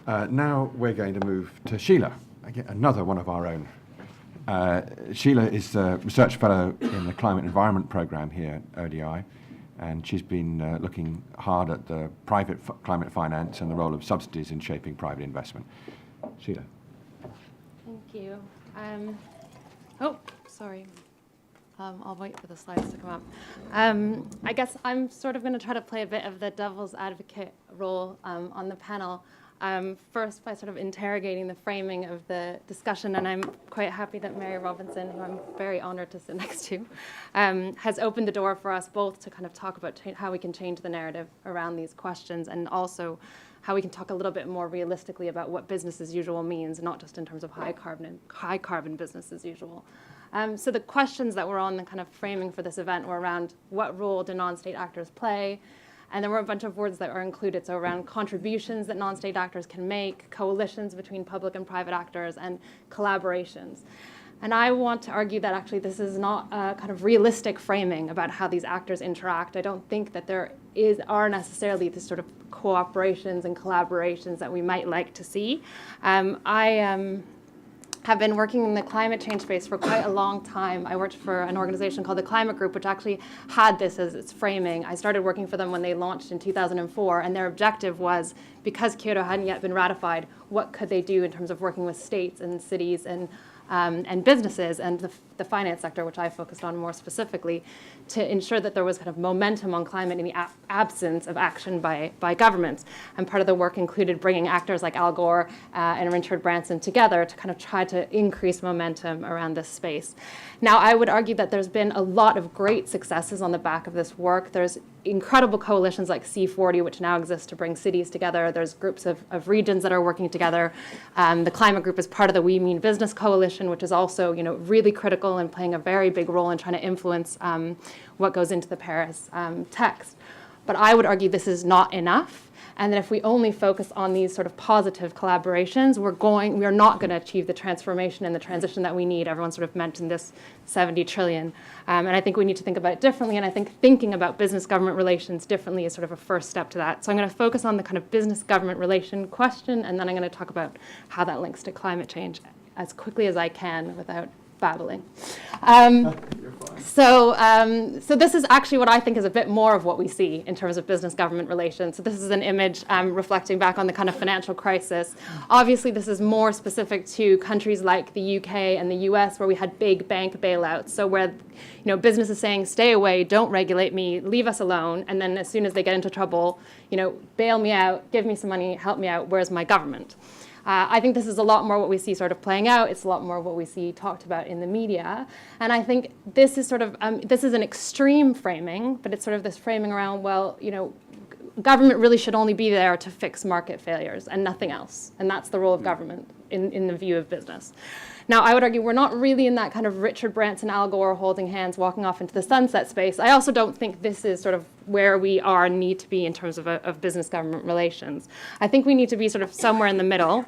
Now we're going to move to Shelagh, again, another one of our own. Shelagh is a research fellow in the Climate Environment Programme here at ODI, and she's been looking hard at the private climate finance and the role of subsidies in shaping private investment. Shelagh. Thank you. Oh, sorry. I'll wait for the slides to come up. I guess I'm sort of going to try to play a bit of the devil's advocate role on the panel. First, by sort of interrogating the framing of the discussion, and I'm quite happy that Mary Robinson, who I'm very honored to sit next to, has opened the door for us both to kind of talk about how we can change the narrative around these questions, and also how we can talk a little bit more realistically about what business as usual means, not just in terms of high carbon business as usual. So the questions that were on the kind of framing for this event were around what role do non-state actors play, and there were a bunch of words that were included, so around contributions that non-state actors can make, coalitions between public and private actors, and collaborations. And I want to argue that actually this is not a kind of realistic framing about how these actors interact. I don't think that there are necessarily the sort of cooperations and collaborations that we might like to see. I have been working in the climate change space for quite a long time. I worked for an organization called the Climate Group, which actually had this as its framing. I started working for them when they launched in 2004, and their objective was, because Kyoto hadn't yet been ratified, what could they do in terms of working with states and cities and businesses and the finance sector, which I focused on more specifically, to ensure that there was kind of momentum on climate in the absence of action by governments. And part of the work included bringing actors like Al Gore and Richard Branson together to kind of try to increase momentum around this space. Now, I would argue that there's been a lot of great successes on the back of this work. There's incredible coalitions like C40, which now exist to bring cities together. There's groups of regions that are working together. The Climate Group is part of the We Mean Business Coalition, which is also, really critical and playing a very big role in trying to influence what goes into the Paris text. But I would argue this is not enough, and that if we only focus on these sort of positive collaborations, we are not going to achieve the transformation and the transition that we need. Everyone sort of mentioned this 70 trillion. And I think we need to think about it differently, and I think thinking about business-government relations differently is sort of a first step to that. So I'm going to focus on the kind of business-government relation question, and then I'm going to talk about how that links to climate change as quickly as I can without babbling. So this is actually what I think is a bit more of what we see in terms of business-government relations. So this is an image reflecting back on the kind of financial crisis. Obviously, this is more specific to countries like the UK and the US, where we had big bank bailouts. So where businesses saying, stay away, don't regulate me, leave us alone, and then as soon as they get into trouble, bail me out, give me some money, help me out, where's my government? I think this is a lot more what we see sort of playing out. It's a lot more what we see talked about in the media. And I think this is sort of, this is an extreme framing, but it's sort of this framing around, government really should only be there to fix market failures and nothing else. And that's the role of government in the view of business. Now, I would argue we're not really in that kind of Richard Branson, Al Gore holding hands, walking off into the sunset space. I also don't think this is sort of where we are and need to be in terms of business-government relations. I think we need to be sort of somewhere in the middle.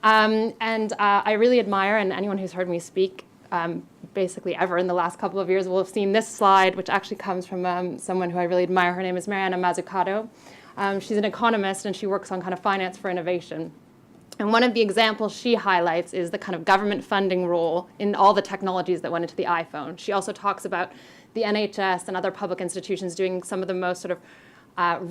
I really admire, and anyone who's heard me speak basically ever in the last couple of years will have seen this slide, which actually comes from someone who I really admire. Her name is Mariana Mazzucato. She's an economist, and she works on kind of finance for innovation. And one of the examples she highlights is the kind of government funding role in all the technologies that went into the iPhone. She also talks about the NHS and other public institutions doing some of the most sort of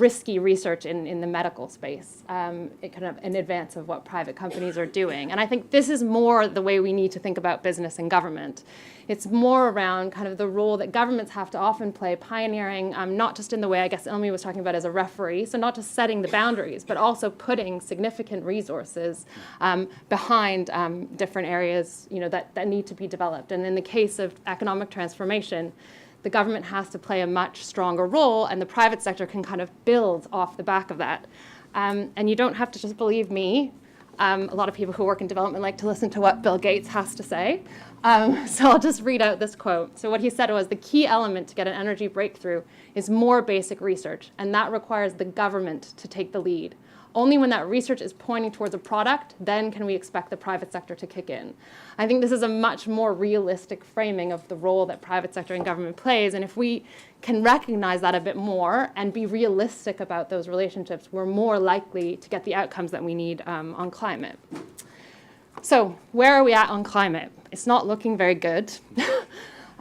risky research in the medical space, kind of in advance of what private companies are doing. And I think this is more the way we need to think about business and government. It's more around kind of the role that governments have to often play, pioneering, not just in the way I guess Ilmi was talking about as a referee, so not just setting the boundaries, but also putting significant resources behind different areas that need to be developed. And in the case of economic transformation, the government has to play a much stronger role, and the private sector can kind of build off the back of that. And you don't have to just believe me. A lot of people who work in development like to listen to what Bill Gates has to say. So I'll just read out this quote. So what he said was, the key element to get an energy breakthrough is more basic research, and that requires the government to take the lead. Only when that research is pointing towards a product, then can we expect the private sector to kick in. I think this is a much more realistic framing of the role that private sector and government plays, and if we can recognize that a bit more and be realistic about those relationships, we're more likely to get the outcomes that we need on climate. So where are we at on climate? It's not looking very good.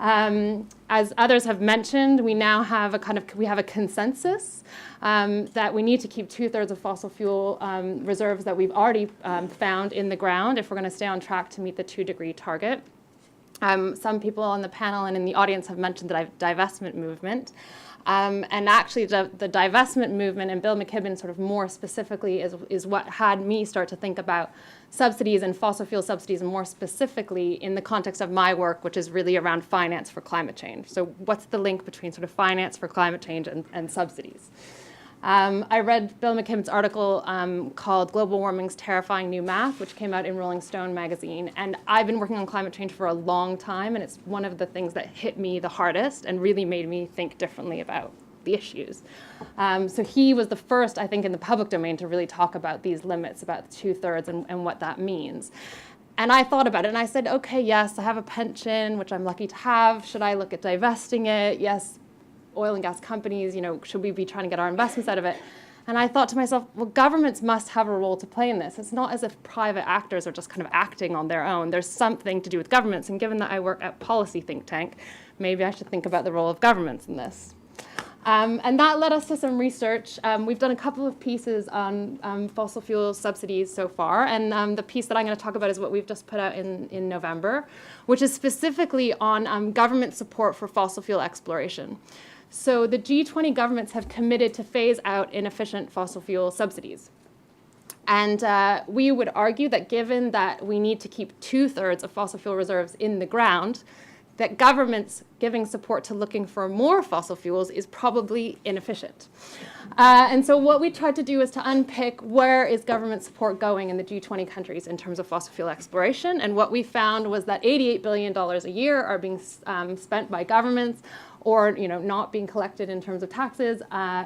As others have mentioned, we now have a consensus that we need to keep 2/3 of fossil fuel reserves that we've already found in the ground if we're going to stay on track to meet the 2-degree target. Some people on the panel and in the audience have mentioned the divestment movement. And actually the divestment movement, and Bill McKibben sort of more specifically, is what had me start to think about subsidies and fossil fuel subsidies more specifically in the context of my work, which is really around finance for climate change. So what's the link between sort of finance for climate change and subsidies? I read Bill McKibben's article called Global Warming's Terrifying New Math, which came out in Rolling Stone magazine. And I've been working on climate change for a long time, and it's one of the things that hit me the hardest and really made me think differently about the issues. So he was the first, I think, in the public domain to really talk about these limits, about 2/3 and what that means. And I thought about it, and I said, okay, yes, I have a pension, which I'm lucky to have. Should I look at divesting it? Yes. Oil and gas companies, should we be trying to get our investments out of it? And I thought to myself, well, governments must have a role to play in this. It's not as if private actors are just kind of acting on their own. There's something to do with governments. And given that I work at Policy Think Tank, maybe I should think about the role of governments in this. And that led us to some research. We've done a couple of pieces on fossil fuel subsidies so far. And the piece that I'm going to talk about is what we've just put out in November, which is specifically on government support for fossil fuel exploration. So the G20 governments have committed to phase out inefficient fossil fuel subsidies. And we would argue that given that we need to keep 2/3 of fossil fuel reserves in the ground, that governments giving support to looking for more fossil fuels is probably inefficient. And so what we tried to do is to unpick where is government support going in the G20 countries in terms of fossil fuel exploration. And what we found was that $88 billion a year are being spent by governments or not being collected in terms of taxes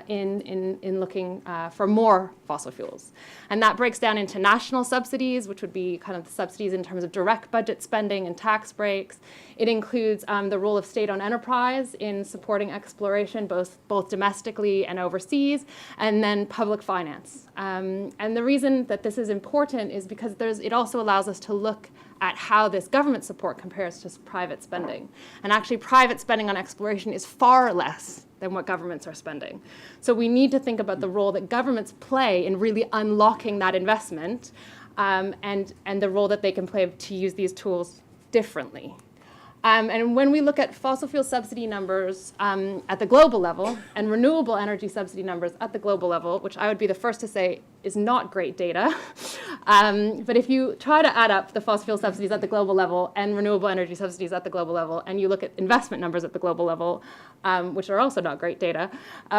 in looking for more fossil fuels. And that breaks down into national subsidies, which would be kind of the subsidies in terms of direct budget spending and tax breaks. It includes the role of state-owned enterprise in supporting exploration, both domestically and overseas, and then public finance. And the reason that this is important is because it also allows us to look at how this government support compares to private spending. And actually, private spending on exploration is far less than what governments are spending. So we need to think about the role that governments play in really unlocking that investment and the role that they can play to use these tools differently. And when we look at fossil fuel subsidy numbers at the global level and renewable energy subsidy numbers at the global level, which I would be the first to say is not great data, but if you try to add up the fossil fuel subsidies at the global level and renewable energy subsidies at the global level, and you look at investment numbers at the global level, which are also not great data,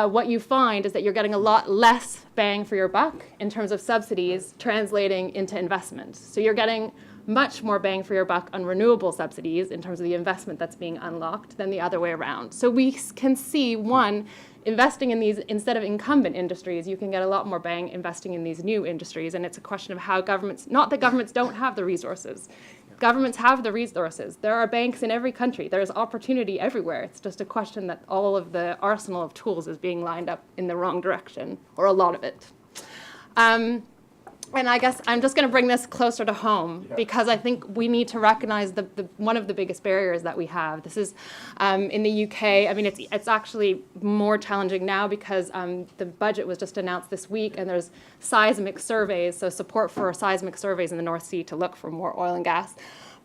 what you find is that you're getting a lot less bang for your buck in terms of subsidies translating into investment. So you're getting much more bang for your buck on renewable subsidies in terms of the investment that's being unlocked than the other way around. So we can see, one, investing in these, instead of incumbent industries, you can get a lot more bang investing in these new industries. And it's a question of how governments, not that governments don't have the resources. Governments have the resources. There are banks in every country. There's opportunity everywhere. It's just a question that all of the arsenal of tools is being lined up in the wrong direction, or a lot of it. And I guess I'm just going to bring this closer to home because I think we need to recognize one of the biggest barriers that we have. This is in the UK. I mean, it's actually more challenging now because the budget was just announced this week, and there's seismic surveys, so support for seismic surveys in the North Sea to look for more oil and gas.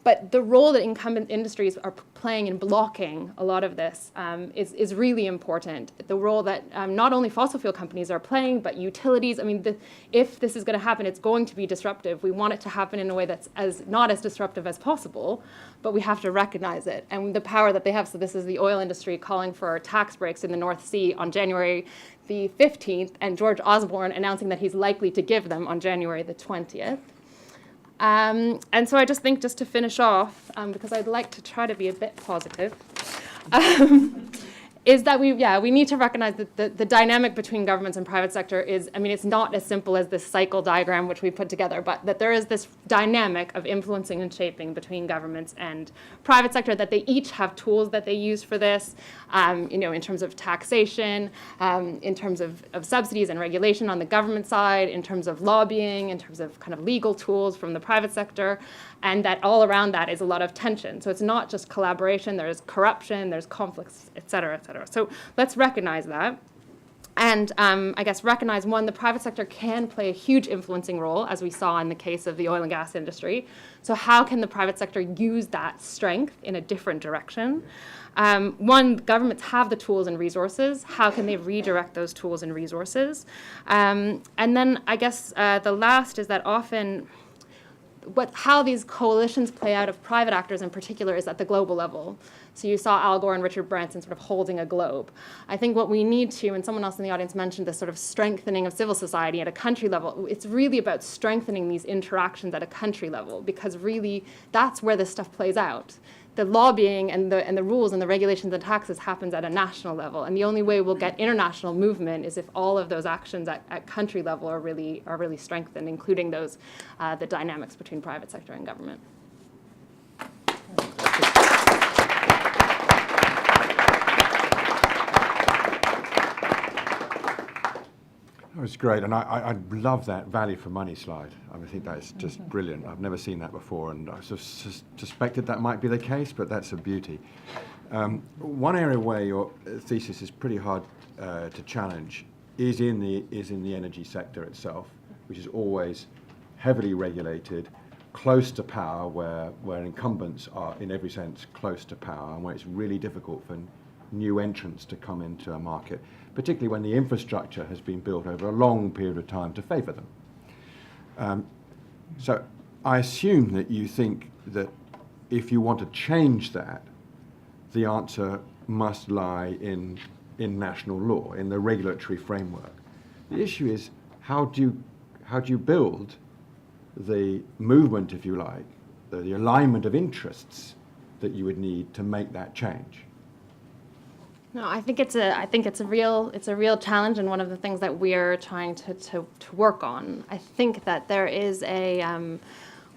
But the role that incumbent industries are playing in blocking a lot of this is really important. The role that not only fossil fuel companies are playing, but utilities. I mean, if this is going to happen, it's going to be disruptive. We want it to happen in a way that's not as disruptive as possible, but we have to recognize it and the power that they have. So this is the oil industry calling for tax breaks in the North Sea on January the 15th, and George Osborne announcing that he's likely to give them on January the 20th. And so I just think, just to finish off, because I'd like to try to be a bit positive, is that we need to recognize that the dynamic between governments and private sector is, I mean, it's not as simple as this cycle diagram which we put together, but that there is this dynamic of influencing and shaping between governments and private sector, that they each have tools that they use for this, in terms of taxation, in terms of subsidies and regulation on the government side, in terms of lobbying, in terms of kind of legal tools from the private sector, and that all around that is a lot of tension. So it's not just collaboration, there's corruption, there's conflicts, et cetera, et cetera. So let's recognize that. And I guess recognize, one, the private sector can play a huge influencing role, as we saw in the case of the oil and gas industry. So how can the private sector use that strength in a different direction? One, governments have the tools and resources. How can they redirect those tools and resources? And then I guess the last is that often how these coalitions play out of private actors in particular is at the global level. So you saw Al Gore and Richard Branson sort of holding a globe. I think what we need to, and someone else in the audience mentioned this sort of strengthening of civil society at a country level, it's really about strengthening these interactions at a country level, because really that's where this stuff plays out. The lobbying and the rules and the regulations and taxes happens at a national level, and the only way we'll get international movement is if all of those actions at country level are really strengthened, including those the dynamics between private sector and government. That was great, and I love that value for money slide. I think that is just brilliant. I've never seen that before, and I suspected that might be the case, but that's a beauty. One area where your thesis is pretty hard to challenge is in the energy sector itself, which is always heavily regulated, close to power, where incumbents are in every sense close to power, and where it's really difficult for new entrants to come into a market, particularly when the infrastructure has been built over a long period of time to favour them. So I assume that you think that if you want to change that, the answer must lie in national law, in the regulatory framework. The issue is, how do you build the movement, if you like, the alignment of interests that you would need to make that change? No, I think it's a real challenge, and one of the things that we're trying to work on. I think that there is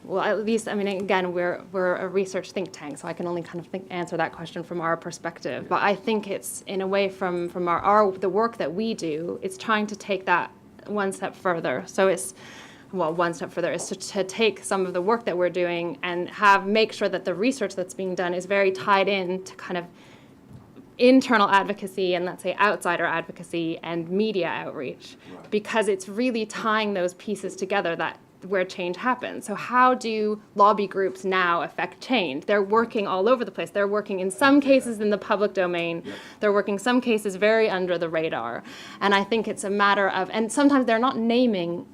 well, at least, I mean, again, we're a research think tank, so I can only kind of answer that question from our perspective. But I think it's, in a way, from the work that we do, it's trying to take that one step further. So one step further is to take some of the work that we're doing and make sure that the research that's being done is very tied in to kind of internal advocacy and, let's say, outsider advocacy and media outreach, right, because it's really tying those pieces together where change happens. So how do lobby groups now affect change? They're working all over the place. They're working in some cases in the public domain. Yep. They're working some cases very under the radar. And I think it's a matter of, and sometimes oftentimes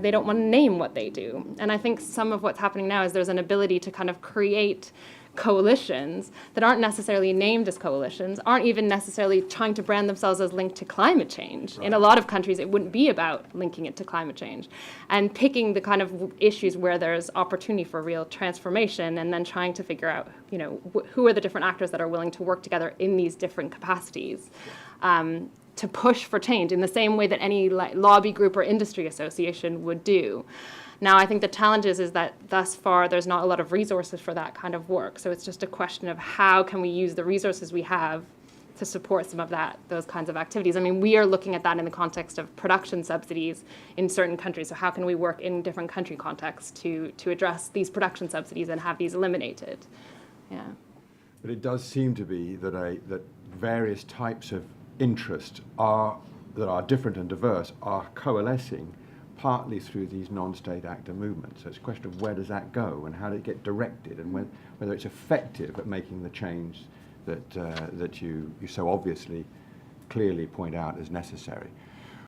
they don't want to name what they do. And I think some of what's happening now is there's an ability to kind of create coalitions that aren't necessarily named as coalitions, aren't even necessarily trying to brand themselves as linked to climate change. Right. In a lot of countries, it wouldn't be about linking it to climate change. And picking the kind of issues where there's opportunity for real transformation, and then trying to figure out, who are the different actors that are willing to work together in these different capacities. To push for change in the same way that any lobby group or industry association would do. Now, I think the challenge is that thus far there's not a lot of resources for that kind of work. So it's just a question of how can we use the resources we have to support some of those kinds of activities. I mean, we are looking at that in the context of production subsidies in certain countries. So how can we work in different country contexts to address these production subsidies and have these eliminated? Yeah. But it does seem to be that various types of interest that are different and diverse are coalescing partly through these non-state actor movements. So it's a question of where does that go and how does it get directed, and whether it's effective at making the change that you so obviously clearly point out as necessary.